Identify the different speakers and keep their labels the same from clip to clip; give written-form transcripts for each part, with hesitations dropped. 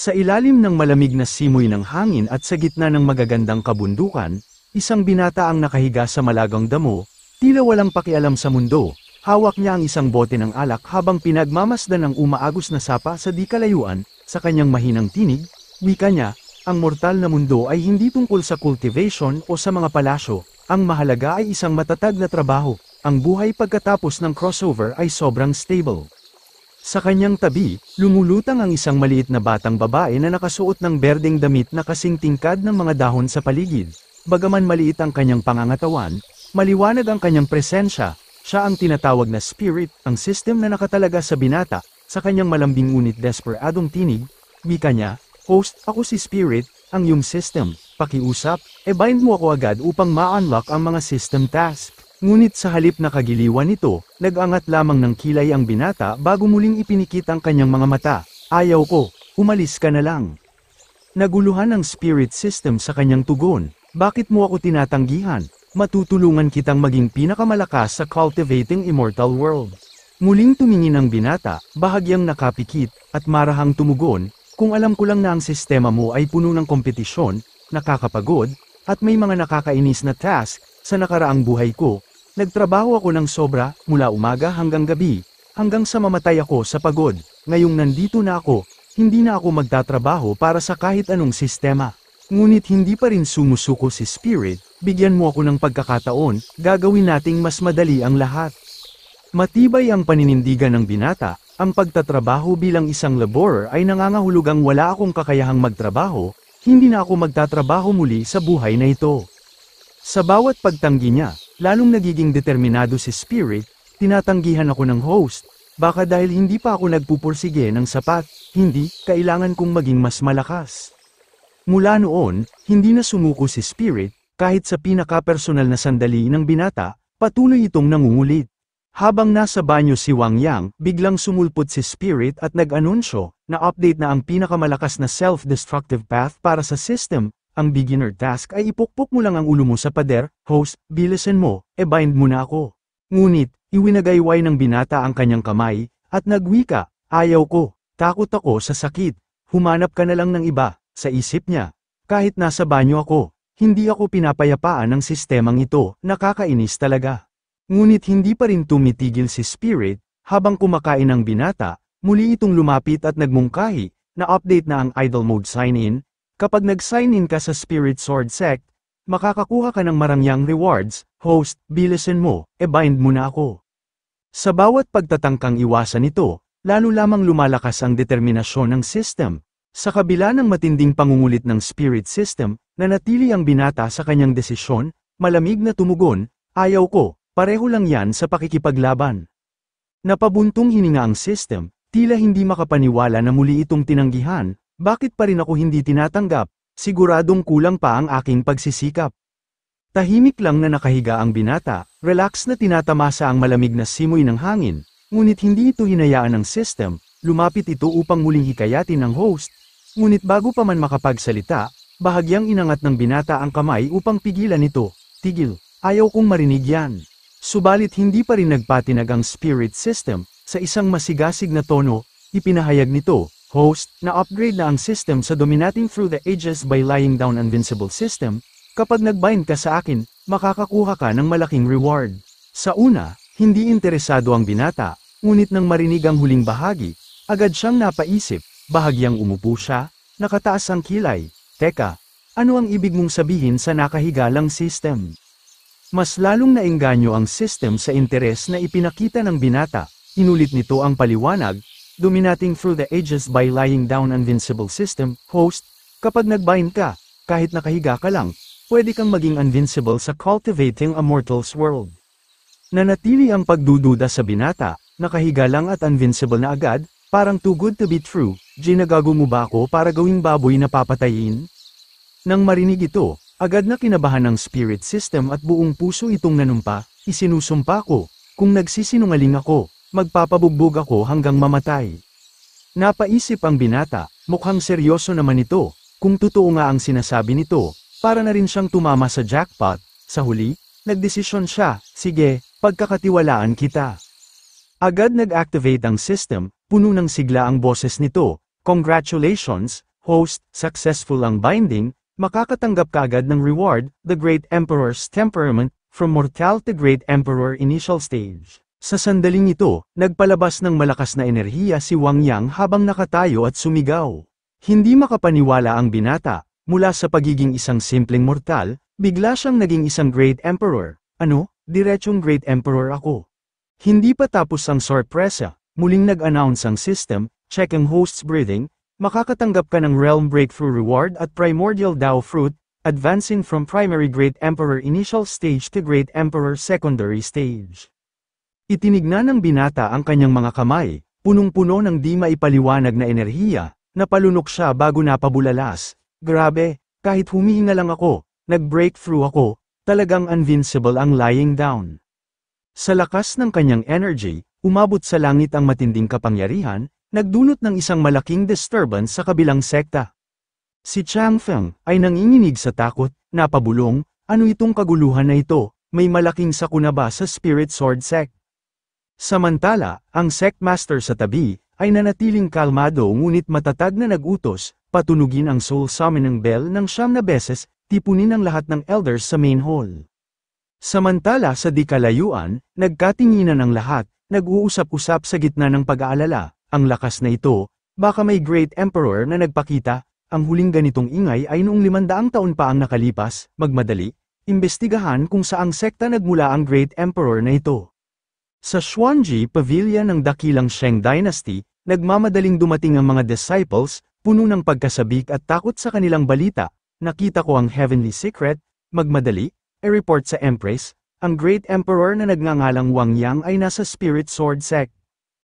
Speaker 1: Sa ilalim ng malamig na simoy ng hangin at sa gitna ng magagandang kabundukan, isang binata ang nakahiga sa malagang damo, tila walang pakialam sa mundo. Hawak niya ang isang bote ng alak habang pinagmamasdan ng umaagos na sapa sa di kalayuan. Sa kanyang mahinang tinig, wika niya, ang mortal na mundo ay hindi tungkol sa cultivation o sa mga palasyo. Ang mahalaga ay isang matatag na trabaho. Ang buhay pagkatapos ng crossover ay sobrang stable. Sa kanyang tabi, lumulutang ang isang maliit na batang babae na nakasuot ng berdeng damit na kasing tingkad ng mga dahon sa paligid. Bagaman maliit ang kanyang pangangatawan, maliwanag ang kanyang presensya. Siya ang tinatawag na spirit, ang system na nakatalaga sa binata. Sa kanyang malambing ngunit desperadong tinig, wika niya, "Host, ako si Spirit, ang iyong system. Pakiusap, bind mo ako agad upang ma-unlock ang mga system task." Ngunit sa halip na kagiliwan nito, nag-angat lamang ng kilay ang binata bago muling ipinikit ang kanyang mga mata. "Ayaw ko, umalis ka na lang." Naguluhan ang spirit system sa kanyang tugon. "Bakit mo ako tinatanggihan? Matutulungan kitang maging pinakamalakas sa cultivating immortal world." Muling tumingin ang binata, bahagyang nakapikit, at marahang tumugon, "Kung alam ko lang na ang sistema mo ay puno ng kompetisyon, nakakapagod, at may mga nakakainis na task, sa nakaraang buhay ko, nagtrabaho ako ng sobra, mula umaga hanggang gabi, hanggang sa mamatay ako sa pagod. Ngayong nandito na ako, hindi na ako magtatrabaho para sa kahit anong sistema." Ngunit hindi pa rin sumusuko si Spirit, "Bigyan mo ako ng pagkakataon, gagawin nating mas madali ang lahat." Matibay ang paninindigan ng binata, ang pagtatrabaho bilang isang laborer ay nangangahulugang wala akong kakayahang magtrabaho, hindi na ako magtatrabaho muli sa buhay na ito. Sa bawat pagtanggi niya, lalong nagiging determinado si Spirit, "Tinatanggihan ako ng host, baka dahil hindi pa ako nagpupursige ng sapat, hindi, kailangan kong maging mas malakas." Mula noon, hindi na sumuko si Spirit, kahit sa pinaka-personal na sandali ng binata, patuloy itong nangungulit. Habang nasa banyo si Wang Yang, biglang sumulpot si Spirit at nag-anunsyo, na update na ang pinakamalakas na self-destructive path para sa system. Ang beginner task ay ipukpok mo lang ang ulo mo sa pader. "Host, bilisan mo, bind mo na ako." Ngunit, iwinagayway ng binata ang kanyang kamay, at nagwika, "Ayaw ko, takot ako sa sakit, humanap ka na lang ng iba." Sa isip niya, "Kahit nasa banyo ako, hindi ako pinapayapaan ng sistemang ito, nakakainis talaga." Ngunit hindi pa rin tumitigil si Spirit, habang kumakain ang binata, muli itong lumapit at nagmungkahi, na update na ang idle mode sign-in. Kapag nag-sign in ka sa Spirit Sword Sect, makakakuha ka ng marangyang rewards. "Host, bilisan mo, bind mo na ako." Sa bawat pagtatangkang iwasan ito, lalo lamang lumalakas ang determinasyon ng system. Sa kabila ng matinding pangungulit ng spirit system, nanatili ang binata sa kanyang desisyon, malamig na tumugon, "Ayaw ko, pareho lang yan sa pakikipaglaban." Napabuntong hininga ang system, tila hindi makapaniwala na muli itong tinanggihan. "Bakit pa rin ako hindi tinatanggap? Siguradong kulang pa ang aking pagsisikap." Tahimik lang na nakahiga ang binata, relax na tinatamasa ang malamig na simoy ng hangin, ngunit hindi ito hinayaan ng system, lumapit ito upang muling hikayatin ng host. Ngunit bago pa man makapagsalita, bahagyang inangat ng binata ang kamay upang pigilan ito. "Tigil, ayaw kong marinig yan." Subalit hindi pa rin nagpatinag ang spirit system, sa isang masigasig na tono, ipinahayag nito, "Host, na-upgrade na ang system sa Dominating Through the Ages by Lying Down Invincible system. Kapag nag-bind ka sa akin, makakakuha ka ng malaking reward." Sa una, hindi interesado ang binata, ngunit nang marinig ang huling bahagi, agad siyang napaisip. Bahagyang umupo siya, nakataas ang kilay. "Teka, ano ang ibig mong sabihin sa nakahigalang system?" Mas lalong naengganyo ang system sa interes na ipinakita ng binata. Inulit nito ang paliwanag, "Dominating through the ages by lying down invincible system." "Host, kapag nag-bind ka, kahit nakahiga ka lang, pwede kang maging invincible sa cultivating a mortal's world." Nanatili ang pagdududa sa binata, nakahiga lang at invincible na agad, parang too good to be true. "Ginagago mo ba ako para gawing baboy na papatayin?" Nang marinig ito, agad na kinabahan ng spirit system at buong puso itong nanumpa, "Isinusumpa ko, kung nagsisinungaling ako, magpapabugbog ako hanggang mamatay." Napaisip ang binata, mukhang seryoso naman ito, kung totoo nga ang sinasabi nito, para na rin siyang tumama sa jackpot. Sa huli, nagdesisyon siya, "Sige, pagkakatiwalaan kita." Agad nag-activate ang system, puno ng sigla ang boses nito, "Congratulations, Host, successful ang binding, makakatanggap ka agad ng reward, the Great Emperor's Temperament, from Mortal to Great Emperor Initial Stage. Sa sandaling ito, nagpalabas ng malakas na enerhiya si Wang Yang habang nakatayo at sumigaw. Hindi makapaniwala ang binata, mula sa pagiging isang simpleng mortal, bigla siyang naging isang Great Emperor. Ano? Diretsong Great Emperor ako. Hindi pa tapos ang sorpresa, muling nag-announce ang system, check ang host's breathing, makakatanggap ka ng Realm Breakthrough Reward at Primordial Dao Fruit, advancing from Primary Great Emperor Initial Stage to Great Emperor Secondary Stage. Itinignan ng binata ang kanyang mga kamay, punong-puno ng di maipaliwanag na enerhiya, napalunok siya bago napabulalas. Grabe, kahit humihinga lang ako, nag-breakthrough ako, talagang invincible ang lying down. Sa lakas ng kanyang energy, umabot sa langit ang matinding kapangyarihan, nagdulot ng isang malaking disturbance sa kabilang sekta. Si Chang Feng ay nanginginig sa takot, napabulong, ano itong kaguluhan na ito, may malaking sakuna ba sa Spirit Sword Sect? Samantala, ang Sect Master sa tabi, ay nanatiling kalmado ngunit matatag na nag-utos, patunugin ang Soul Summoning Bell ng 9 beses, tipunin ang lahat ng elders sa main hall. Samantala sa di kalayuan, nagkatinginan ang lahat, nag-uusap-usap sa gitna ng pag-aalala, ang lakas na ito, baka may Great Emperor na nagpakita, ang huling ganitong ingay ay noong 500 taon pa ang nakalipas, magmadali, imbestigahan kung saang sekta nagmula ang Great Emperor na ito. Sa Xuanji Pavilion ng dakilang Sheng Dynasty, nagmamadaling dumating ang mga disciples, puno ng pagkasabik at takot sa kanilang balita, nakita ko ang Heavenly Secret, magmadali, i-report sa Empress, ang Great Emperor na nagngangalang Wang Yang ay nasa Spirit Sword Sect.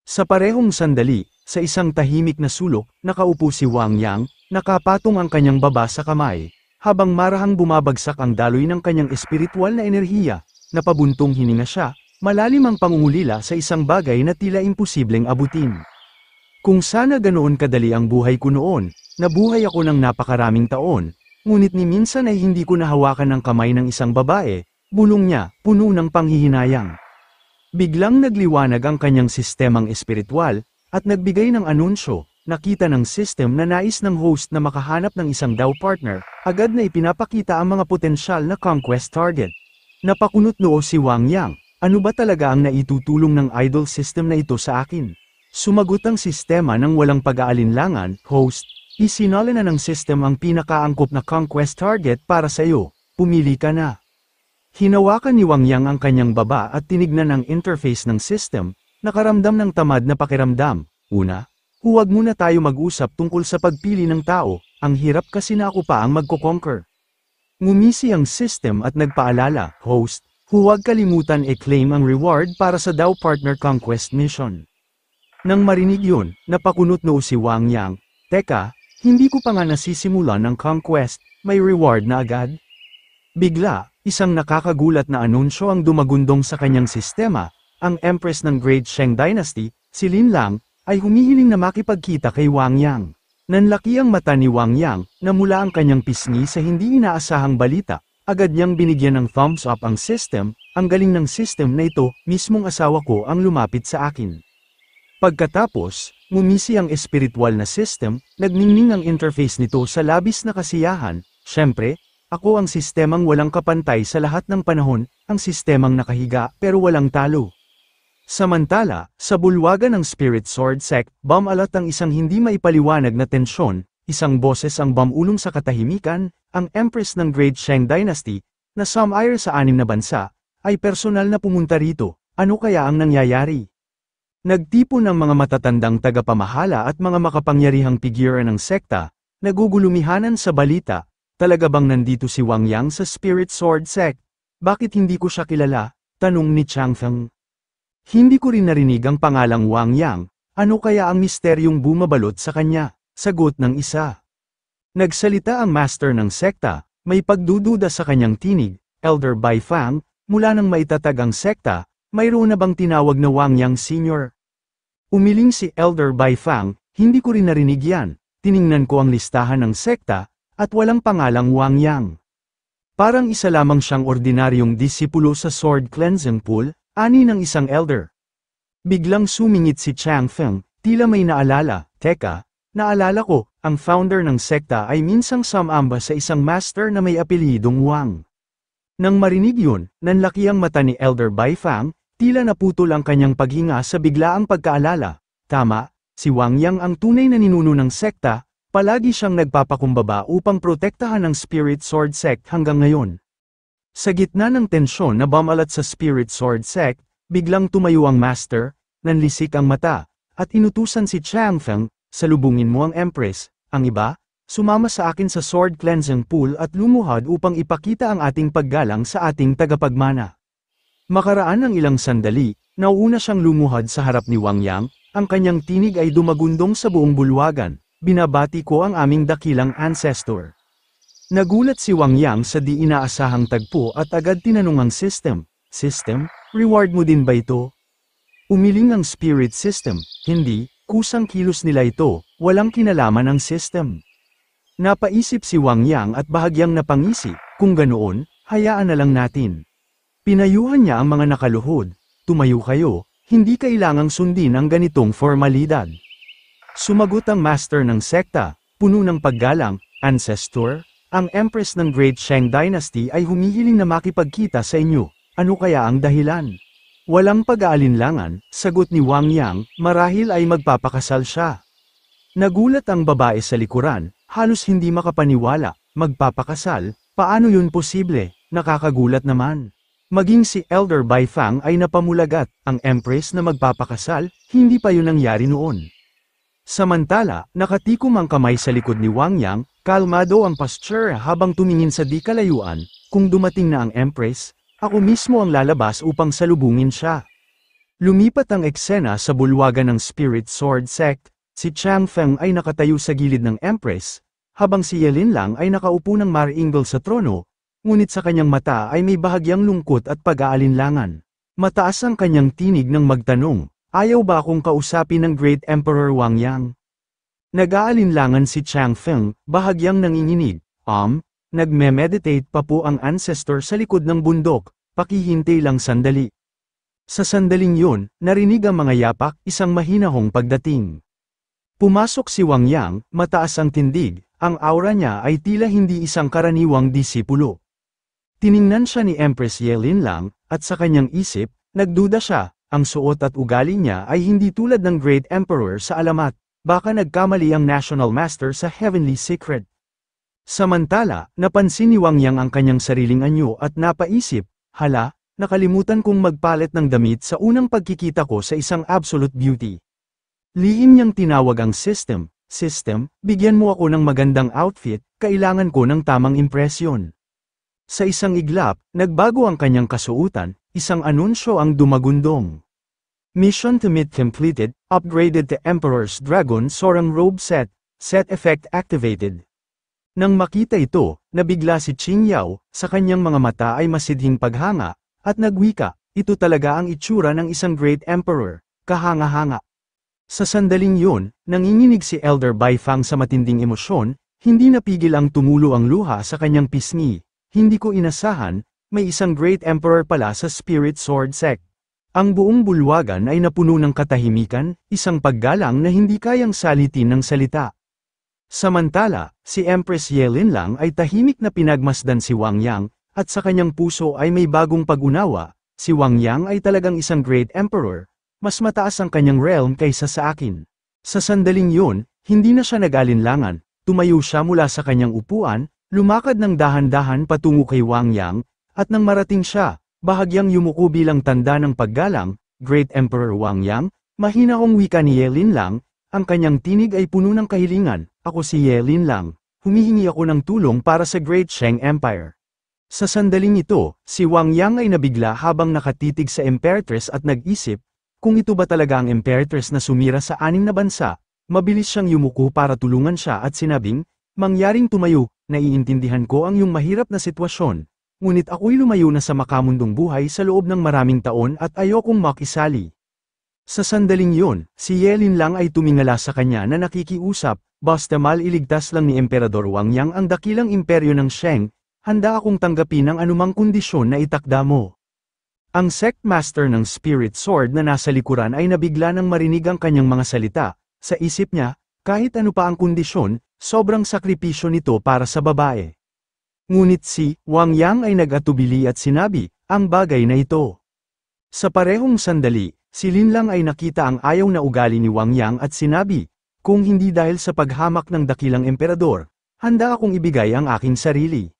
Speaker 1: Sa parehong sandali, sa isang tahimik na sulok, nakaupo si Wang Yang, nakapatong ang kanyang baba sa kamay, habang marahang bumabagsak ang daloy ng kanyang espiritual na enerhiya, napabuntong hininga siya, malalim ang pangungulila sa isang bagay na tila imposibleng abutin. Kung sana ganoon kadali ang buhay ko noon, nabuhay ako ng napakaraming taon, ngunit ni minsan ay hindi ko nahawakan ng kamay ng isang babae, bulong niya, puno ng panghihinayang. Biglang nagliwanag ang kanyang sistemang espiritual, at nagbigay ng anunsyo, nakita ng system na nais ng host na makahanap ng isang Dao partner, agad na ipinapakita ang mga potensyal na conquest target. Napakunot noo si Wang Yang, ano ba talaga ang naitutulong ng idol system na ito sa akin? Sumagot ang sistema ng walang pag-aalinlangan, host, isinala na ng system ang pinakaangkop na conquest target para sa iyo, pumili ka na. Hinawakan ni Wang Yang ang kanyang baba at tinignan ang interface ng system, nakaramdam ng tamad na pakiramdam. Una, huwag muna tayo mag-usap tungkol sa pagpili ng tao, ang hirap kasi na ako pa ang magko-conquer. Ngumisi ang system at nagpaalala, host, huwag kalimutan i-claim ang reward para sa Dao Partner Conquest Mission. Nang marinig yun, napakunot noo si Wang Yang, teka, hindi ko pa nga nasisimulan ng conquest, may reward na agad? Bigla, isang nakakagulat na anunsyo ang dumagundong sa kanyang sistema, ang Empress ng Great Sheng Dynasty, si Lin Lang, ay humihiling na makipagkita kay Wang Yang. Nanlaki ang mata ni Wang Yang, na mula ang kanyang pisngi sa hindi inaasahang balita. Agad niyang binigyan ng thumbs up ang system, ang galing ng system na ito, mismong asawa ko ang lumapit sa akin. Pagkatapos, ngumisi ang espiritual na system, nagningning ang interface nito sa labis na kasiyahan, syempre, ako ang sistemang walang kapantay sa lahat ng panahon, ang sistemang nakahiga pero walang talo. Samantala, sa bulwagan ng Spirit Sword Sect, bumalat ang isang hindi maipaliwanag na tensyon, isang boses ang bumulong sa katahimikan, ang Empress ng Great Sheng Dynasty, na sumire sa 6 na bansa, ay personal na pumunta rito, ano kaya ang nangyayari? Nagtipon ng mga matatandang tagapamahala at mga makapangyarihang figura ng sekta, nagugulumihanan sa balita, talaga bang nandito si Wang Yang sa Spirit Sword Sect? Bakit hindi ko siya kilala? Tanong ni Chang Feng. Hindi ko rin narinig ang pangalang Wang Yang, ano kaya ang misteryong bumabalot sa kanya? Sagot ng isa. Nagsalita ang master ng sekta, may pagdududa sa kanyang tinig, Elder Bai Fang, mula nang maitatag ang sekta, mayroon na bang tinawag na Wang Yang Sr.? Umiling si Elder Bai Fang, hindi ko rin narinig yan, tiningnan ko ang listahan ng sekta, at walang pangalang Wang Yang. Parang isa lamang siyang ordinaryong disipulo sa Sword Cleansing Pool, ani ng isang elder. Biglang sumingit si Chang Feng, tila may naalala, teka, Naalala ko, ang founder ng sekta ay minsang sumamba sa isang master na may apelyidong Wang. Nang marinig yun, nanlaki ang mata ni Elder Bai Fang, tila naputol ang kanyang paghinga sa biglaang pagkaalala. Tama, si Wang Yang ang tunay na ninuno ng sekta, palagi siyang nagpapakumbaba upang protektahan ang Spirit Sword Sect hanggang ngayon. Sa gitna ng tensyon na bumalat sa Spirit Sword Sect, biglang tumayo ang master, nanlisik ang mata, at inutusan si Chang Feng, salubungin mo ang Empress, ang iba, sumama sa akin sa Sword Cleansing Pool at lumuhad upang ipakita ang ating paggalang sa ating tagapagmana. Makaraan ng ilang sandali, nauuna siyang lumuhad sa harap ni Wang Yang, ang kanyang tinig ay dumagundong sa buong bulwagan, binabati ko ang aming dakilang ancestor. Nagulat si Wang Yang sa di inaasahang tagpo at agad tinanong ang system, "System, reward mo din ba ito?" Umiling ang spirit system, "Hindi, kusang kilos nila ito, walang kinalaman ang system." Napaisip si Wang Yang at bahagyang napangisi, kung ganoon, hayaan na lang natin. Pinayuhan niya ang mga nakaluhod, "Tumayo kayo, hindi kailangang sundin ang ganitong formalidad." Sumagot ang master ng sekta, puno ng paggalang, "Ancestor, ang Empress ng Great Shang Dynasty ay humihiling na makipagkita sa inyo, ano kaya ang dahilan?" Walang pag-aalinlangan, sagot ni Wang Yang, marahil ay magpapakasal siya. Nagulat ang babae sa likuran, halos hindi makapaniwala, magpapakasal, paano yun posible, nakakagulat naman. Maging si Elder Bai Fang ay napamulagat, ang Empress na magpapakasal, hindi pa yun nangyari noon. Samantala, nakatikom ang kamay sa likod ni Wang Yang, kalmado ang posture habang tumingin sa di kalayuan, kung dumating na ang Empress, ako mismo ang lalabas upang salubungin siya. Lumipat ang eksena sa bulwagan ng Spirit Sword Sect, si Chang Feng ay nakatayo sa gilid ng Empress, habang si Yelin Lang ay nakaupo ng mariinggol sa trono, ngunit sa kanyang mata ay may bahagyang lungkot at pag-aalinlangan. Mataas ang kanyang tinig nang magtanong, ayaw ba akong kausapin ng Great Emperor Wang Yang? Nag-aalinlangan si Chang Feng, bahagyang nanginginig, nagme-meditate pa po ang ancestor sa likod ng bundok, pakihintay lang sandali. Sa sandaling yun, narinig ang mga yapak, isang mahinahong pagdating. Pumasok si Wang Yang, mataas ang tindig, ang aura niya ay tila hindi isang karaniwang disipulo. Tiningnan siya ni Empress Yelin Lang, at sa kanyang isip, nagduda siya, ang suot at ugali niya ay hindi tulad ng Great Emperor sa alamat, baka nagkamali ang National Master sa Heavenly Secret. Samantala, napansin ni Wang Yang ang kanyang sariling anyo at napaisip, hala, nakalimutan kong magpalit ng damit sa unang pagkikita ko sa isang absolute beauty. Lihim niyang tinawag ang system, bigyan mo ako ng magandang outfit, kailangan ko ng tamang impresyon. Sa isang iglap, nagbago ang kanyang kasuotan, isang anunsyo ang dumagundong. Mission to meet completed, upgraded to Emperor's Dragon Sorang Robe Set effect activated. Nang makita ito, nabigla si Qing Yao, sa kanyang mga mata ay masidhing paghanga, at nagwika, ito talaga ang itsura ng isang Great Emperor, kahanga-hanga. Sa sandaling yun, nanginginig si Elder Bai Fang sa matinding emosyon, hindi napigil ang tumulo ang luha sa kanyang pisngi, hindi ko inasahan, may isang Great Emperor pala sa Spirit Sword Sect. Ang buong bulwagan ay napuno ng katahimikan, isang paggalang na hindi kayang salitin ng salita. Samantala, si Empress Yelin Lang ay tahimik na pinagmasdan si Wang Yang, at sa kanyang puso ay may bagong pag-unawa, si Wang Yang ay talagang isang Great Emperor, mas mataas ang kanyang realm kaysa sa akin. Sa sandaling yun, hindi na siya nag-alinlangan, tumayo siya mula sa kanyang upuan, lumakad ng dahan-dahan patungo kay Wang Yang, at nang marating siya, bahagyang yumuko bilang tanda ng paggalang, Great Emperor Wang Yang, mahinahong wika ni Yelin Lang, ang kanyang tinig ay puno ng kahilingan, ako si Yelin Lang, humihingi ako ng tulong para sa Great Shang Empire. Sa sandaling ito, si Wang Yang ay nabigla habang nakatitig sa Empertress at nag-isip, kung ito ba talaga ang Empertress na sumira sa 6 na bansa, mabilis siyang yumuko para tulungan siya at sinabing, mangyaring tumayo, naiintindihan ko ang iyong mahirap na sitwasyon, ngunit ako'y lumayo na sa makamundong buhay sa loob ng maraming taon at ayokong makisali. Sa sandaling yun, si Yelin Lang ay tumingala sa kanya na nakikiusap, basta iligtas lang ni Emperador Wang Yang ang dakilang imperyo ng Shang, handa akong tanggapin ang anumang kondisyon na itakda mo. Ang sect master ng Spirit Sword na nasa likuran ay nabigla nang marinig ang kanyang mga salita, sa isip niya, Kahit ano pa ang kondisyon, sobrang sakripisyo nito para sa babae. Ngunit si Wang Yang ay nag-atubili at sinabi, ang bagay na ito. Sa parehong sandali, si Lin Lang ay nakita ang ayaw na ugali ni Wang Yang at sinabi, kung hindi dahil sa paghamak ng dakilang emperador, handa akong ibigay ang aking sarili.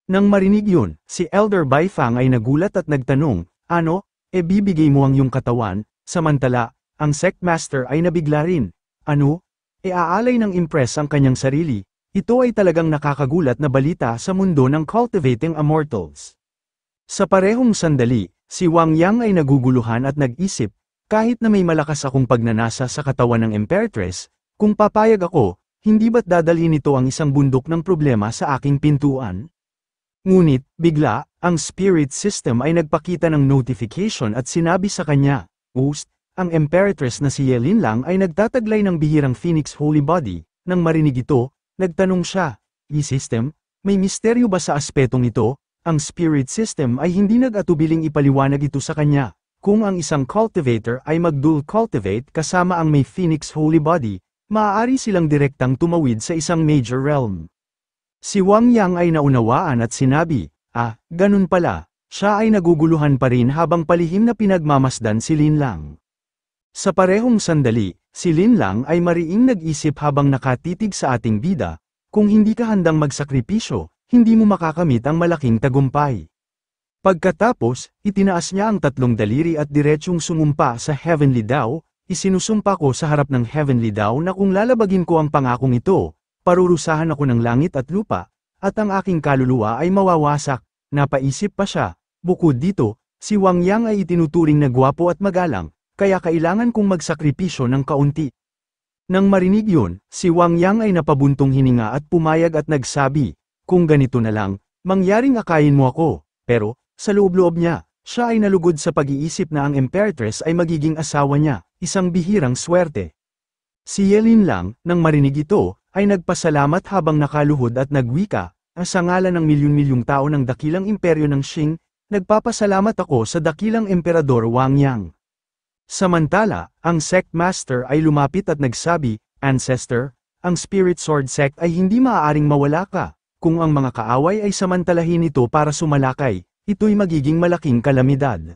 Speaker 1: Nang marinig yun, si Elder Bai Fang ay nagulat at nagtanong, ano, bibigay mo ang iyong katawan, samantala, ang sect master ay nabigla rin. Ano? Aalay ng impress ang kanyang sarili. Ito ay talagang nakakagulat na balita sa mundo ng cultivating immortals. Sa parehong sandali, si Wang Yang ay naguguluhan at nag-isip, kahit na may malakas akong pagnanasa sa katawan ng Empress, kung papayag ako, hindi ba't dadalhin ito ang isang bundok ng problema sa aking pintuan? Ngunit, bigla, ang spirit system ay nagpakita ng notification at sinabi sa kanya, Host, ang Empress na si Yelin Lang ay nagtataglay ng bihirang Phoenix Holy Body. Nang marinig ito, nagtanong siya, E-System, may misteryo ba sa aspetong ito? Ang spirit system ay hindi nag-atubiling ipaliwanag ito sa kanya. Kung ang isang cultivator ay mag-dual cultivate kasama ang may Phoenix Holy Body, maaari silang direktang tumawid sa isang major realm. Si Wang Yang ay naunawaan at sinabi, ganun pala, siya ay naguguluhan pa rin habang palihim na pinagmamasdan si Lin Lang. Sa parehong sandali, si Lin Lang ay mariing nag-isip habang nakatitig sa ating bida, kung hindi ka handang magsakripisyo, hindi mo makakamit ang malaking tagumpay. Pagkatapos, itinaas niya ang 3 daliri at diretsyong sumumpa sa Heavenly Dao, isinusumpa ko sa harap ng Heavenly Dao na kung lalabagin ko ang pangakong ito, parurusahan ako ng langit at lupa, at ang aking kaluluwa ay mawawasak. Napaisip pa siya, bukod dito, si Wang Yang ay itinuturing na gwapo at magalang, kaya kailangan kong magsakripisyo ng kaunti. Nang marinig yun, si Wang Yang ay napabuntong hininga at pumayag at nagsabi, kung ganito na lang, mangyaring akayin mo ako, pero, sa loob-loob niya, siya ay nalugod sa pag-iisip na ang Empress ay magiging asawa niya, isang bihirang swerte. Si Yelin Lang, nang marinig ito, ay nagpasalamat habang nakaluhod at nagwika, sa ngalan ng milyon-milyong tao ng dakilang imperyo ng Qing, nagpapasalamat ako sa dakilang emperador Wang Yang. Samantala, ang sect master ay lumapit at nagsabi, Ancestor, ang Spirit Sword Sect ay hindi maaaring mawala ka. Kung ang mga kaaway ay samantalahin ito para sumalakay, ito'y magiging malaking kalamidad.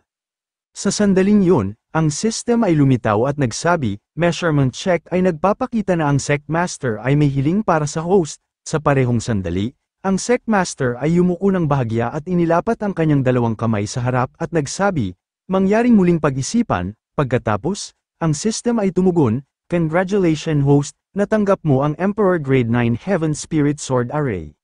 Speaker 1: Sa sandaling yun, ang system ay lumitaw at nagsabi, measurement check ay nagpapakita na ang sect master ay may hiling para sa host. Sa parehong sandali, ang sect master ay yumuko ng bahagya at inilapat ang kanyang 2 kamay sa harap at nagsabi, mangyaring muling pag-isipan. Pagkatapos, ang system ay tumugon, congratulations host, natanggap mo ang Emperor Grade 9 Heaven Spirit Sword Array.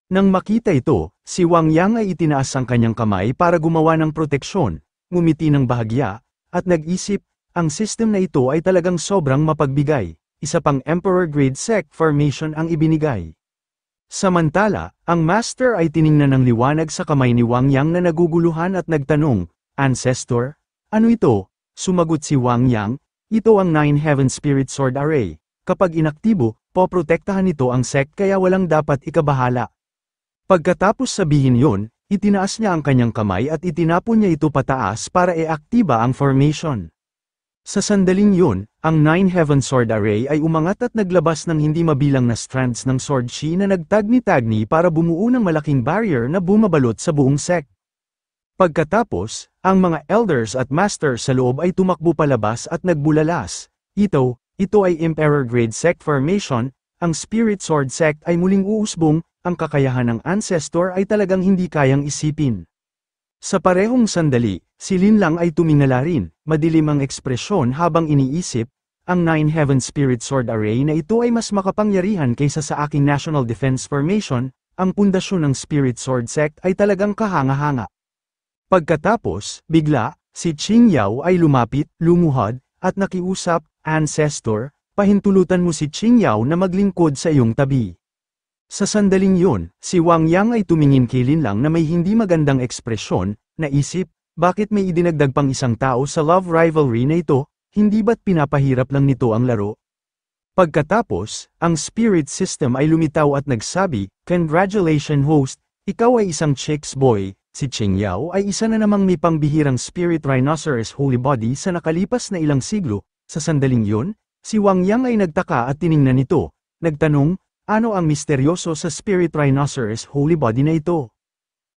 Speaker 1: Nang makita ito, si Wang Yang ay itinaas ang kanyang kamay para gumawa ng proteksyon, ngumiti ng bahagya, at nag-isip, ang system na ito ay talagang sobrang mapagbigay, isa pang Emperor Grade Sect Formation ang ibinigay. Samantala, ang Master ay tiningnan ng liwanag sa kamay ni Wang Yang na naguguluhan at nagtanong, Ancestor, ano ito? Sumagot si Wang Yang, ito ang 9 Heaven Spirit Sword Array. Kapag inaktibo, poprotektahan nito ang sect kaya walang dapat ikabahala. Pagkatapos sabihin yon, itinaas niya ang kanyang kamay at itinapon niya ito pataas para i-aktiba ang formation. Sa sandaling yun, ang 9 Heaven Sword Array ay umangat at naglabas ng hindi mabilang na strands ng sword chi na nagtagni-tagni para bumuo ng malaking barrier na bumabalot sa buong sect. Pagkatapos, ang mga elders at masters sa loob ay tumakbo palabas at nagbulalas. Ito ay Emperor Grade Sect Formation, ang Spirit Sword Sect ay muling uusbong, ang kakayahan ng Ancestor ay talagang hindi kayang isipin. Sa parehong sandali, si Lin Lang ay tumingala rin, madilim ang ekspresyon habang iniisip, ang 9 Heaven Spirit Sword Array na ito ay mas makapangyarihan kaysa sa aking National Defense Formation, ang pundasyon ng Spirit Sword Sect ay talagang kahanga-hanga. Pagkatapos, bigla, si Qing Yao ay lumapit, lumuhod, at nakiusap, Ancestor, pahintulutan mo si Qing Yao na maglingkod sa iyong tabi. Sa sandaling yun, si Wang Yang ay tumingin kay Lin Lang na may hindi magandang ekspresyon, naisip, bakit may idinagdag pang isang tao sa love rivalry na ito, hindi ba't pinapahirap lang nito ang laro? Pagkatapos, ang spirit system ay lumitaw at nagsabi, congratulations host, ikaw ay isang chicks boy. Si Qing Yao ay isa na namang may pangbihirang Spirit Rhinoceros Holy Body sa nakalipas na ilang siglo. Sa sandaling yun, Si Wang Yang ay nagtaka at tiningnan ito, nagtanong, ano ang misteryoso sa Spirit Rhinoceros Holy Body na ito?